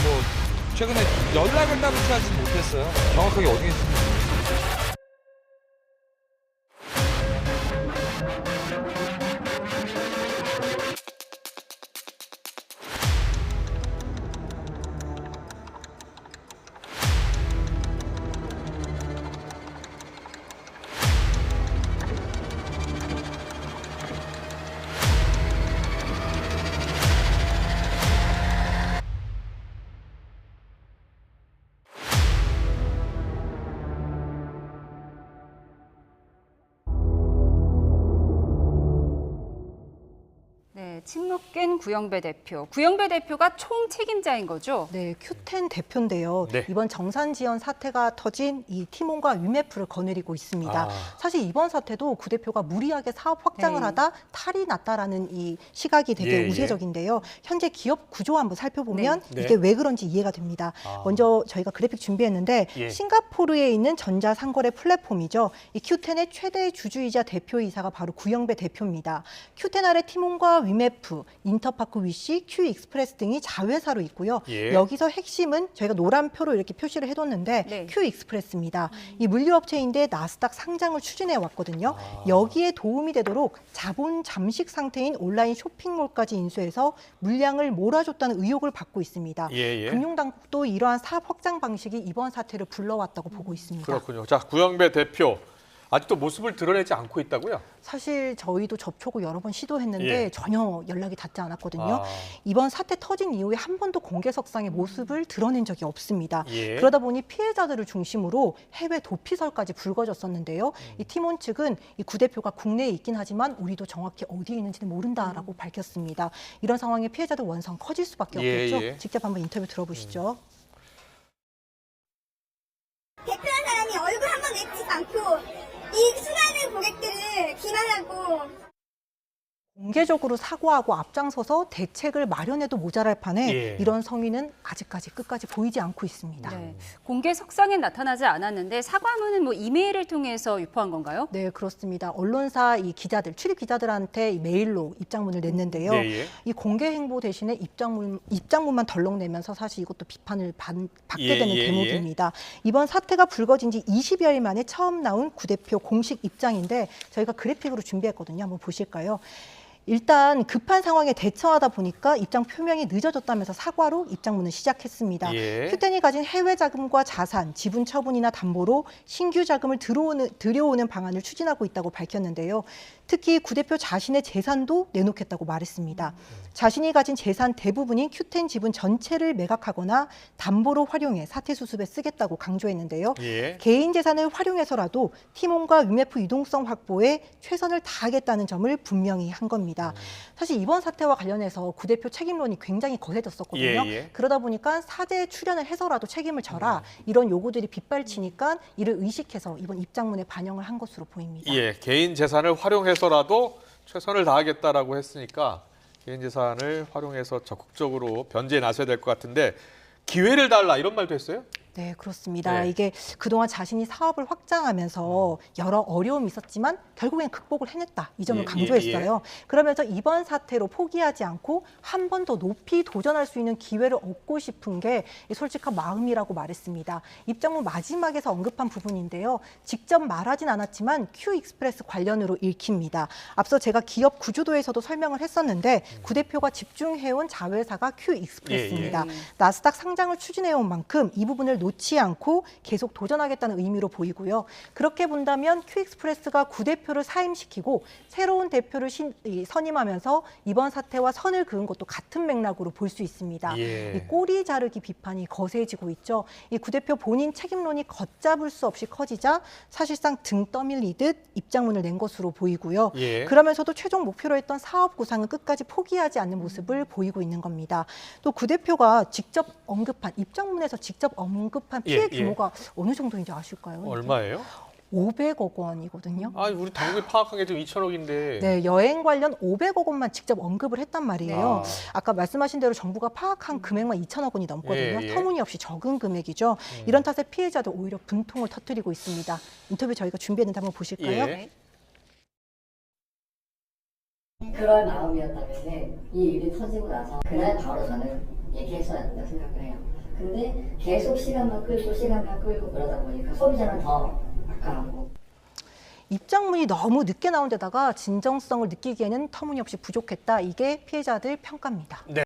뭐 최근에 연락은 따로 취하지 못했어요. 정확하게 어디 계신지. 네, 침묵된 구영배 대표. 구영배 대표가 총책임자인 거죠? 네, 큐텐 대표인데요. 네. 이번 정산 지연 사태가 터진 이 티몬과 위메프를 거느리고 있습니다. 사실 이번 사태도 구 대표가 무리하게 사업 확장을 네. 하다 탈이 났다라는 이 시각이 되게 예, 우세적인데요. 현재 기업 구조 한번 살펴보면 네. 이게 왜 그런지 이해가 됩니다. 먼저 저희가 그래픽 준비했는데 예. 싱가포르에 있는 전자상거래 플랫폼이죠. 이 큐텐의 최대 주주이자 대표이사가 바로 구영배 대표입니다. 큐텐 아래 티몬과 위메프, 인터파크 위시, 큐익스프레스 등이 자회사로 있고요. 예. 여기서 핵심은 저희가 노란표로 이렇게 표시를 해뒀는데 네. 큐익스프레스입니다. 이 물류업체인데 나스닥 상장을 추진해 왔거든요. 여기에 도움이 되도록 자본 잠식 상태인 온라인 쇼핑몰까지 인수해서 물량을 몰아줬다는 의혹을 받고 있습니다. 예, 예. 금융당국도 이러한 사업 확장 방식이 이번 사태를 불러왔다고 보고 있습니다. 그렇군요. 자, 구영배 대표 아직도 모습을 드러내지 않고 있다고요? 사실 저희도 접촉을 여러 번 시도했는데 예. 전혀 연락이 닿지 않았거든요. 아. 이번 사태 터진 이후에 한 번도 공개석상의 모습을 드러낸 적이 없습니다. 예. 그러다 보니 피해자들을 중심으로 해외 도피설까지 불거졌었는데요. 이 팀원 측은 이 구 대표가 국내에 있긴 하지만 우리도 정확히 어디에 있는지는 모른다라고 밝혔습니다. 이런 상황에 피해자들 원성 커질 수밖에 예, 없겠죠. 예. 직접 한번 인터뷰 들어보시죠. 대표한 사람이 얼굴 한 번 내치지 않고 이 수많은 고객들을 기만하고 공개적으로 사과하고 앞장서서 대책을 마련해도 모자랄 판에 예. 이런 성의는 아직까지 끝까지 보이지 않고 있습니다. 네, 공개 석상엔 나타나지 않았는데 사과문은 뭐 이메일을 통해서 유포한 건가요? 네, 그렇습니다. 언론사 이 기자들, 출입 기자들한테 이 메일로 입장문을 냈는데요. 예, 예. 이 공개 행보 대신에 입장문만 덜렁 내면서 사실 이것도 비판을 받게 예, 되는 예, 대목입니다. 이번 사태가 불거진 지 20여일 만에 처음 나온 구 대표 공식 입장인데 저희가 그래픽으로 준비했거든요. 한번 보실까요? 일단 급한 상황에 대처하다 보니까 입장 표명이 늦어졌다면서 사과로 입장문을 시작했습니다. 예. 큐텐이 가진 해외 자금과 자산, 지분 처분이나 담보로 신규 자금을 들여오는 방안을 추진하고 있다고 밝혔는데요. 특히 구 대표 자신의 재산도 내놓겠다고 말했습니다. 자신이 가진 재산 대부분인 큐텐 지분 전체를 매각하거나 담보로 활용해 사태 수습에 쓰겠다고 강조했는데요. 예. 개인 재산을 활용해서라도 티몬과 위메프 유동성 확보에 최선을 다하겠다는 점을 분명히 한 겁니다. 사실 이번 사태와 관련해서 구 대표 책임론이 굉장히 거세졌었거든요. 예, 예. 그러다 보니까 사죄 출연을 해서라도 책임을 져라 이런 요구들이 빗발치니까 이를 의식해서 이번 입장문에 반영을 한 것으로 보입니다. 예, 개인 재산을 활용해서라도 최선을 다하겠다라고 했으니까 개인 재산을 활용해서 적극적으로 변제에 나서야 될 것 같은데 기회를 달라 이런 말도 했어요? 네, 그렇습니다. 네. 이게 그동안 자신이 사업을 확장하면서 여러 어려움이 있었지만 결국엔 극복을 해냈다. 이 점을 예, 강조했어요. 그러면서 이번 사태로 포기하지 않고 한 번 더 높이 도전할 수 있는 기회를 얻고 싶은 게 솔직한 마음이라고 말했습니다. 입장문 마지막에서 언급한 부분인데요. 직접 말하진 않았지만 큐익스프레스 관련으로 읽힙니다. 앞서 제가 기업 구조도에서도 설명을 했었는데 구 대표가 집중해온 자회사가 큐익스프레스입니다. 예, 예. 나스닥 상장을 추진해온 만큼 이 부분을 놓지 않고 계속 도전하겠다는 의미로 보이고요. 그렇게 본다면 큐익스프레스가 구 대표를 사임시키고 새로운 대표를 선임하면서 이번 사태와 선을 그은 것도 같은 맥락으로 볼 수 있습니다. 예. 이 꼬리 자르기 비판이 거세지고 있죠. 이 구 대표 본인 책임론이 걷잡을 수 없이 커지자 사실상 등 떠밀리듯 입장문을 낸 것으로 보이고요. 예. 그러면서도 최종 목표로 했던 사업 구상은 끝까지 포기하지 않는 모습을 보이고 있는 겁니다. 또 구 대표가 직접 언급한 입장문에서 직접 언급한 피해 예, 예. 규모가 어느 정도인지 아실까요? 이게? 얼마예요? 500억 원이거든요. 아, 우리 당국이 파악한 게 지금 2천억인데. 네, 여행 관련 500억 원만 직접 언급을 했단 말이에요. 아까 말씀하신 대로 정부가 파악한 금액만 2천억 원이 넘거든요. 예, 예. 터무니없이 적은 금액이죠. 이런 탓에 피해자도 오히려 분통을 터뜨리고 있습니다. 인터뷰 저희가 준비했는데 한번 보실까요? 예. 그럴 마음이었다면 이 일이 터지고 나서 그날 바로 저는 얘기했어야 된다고 생각을 해요. 근데 계속 시간만 끌고 그러다 보니까 소비자는 더 악화하고. 입장문이 너무 늦게 나온 데다가 진정성을 느끼기에는 터무니없이 부족했다. 이게 피해자들 평가입니다.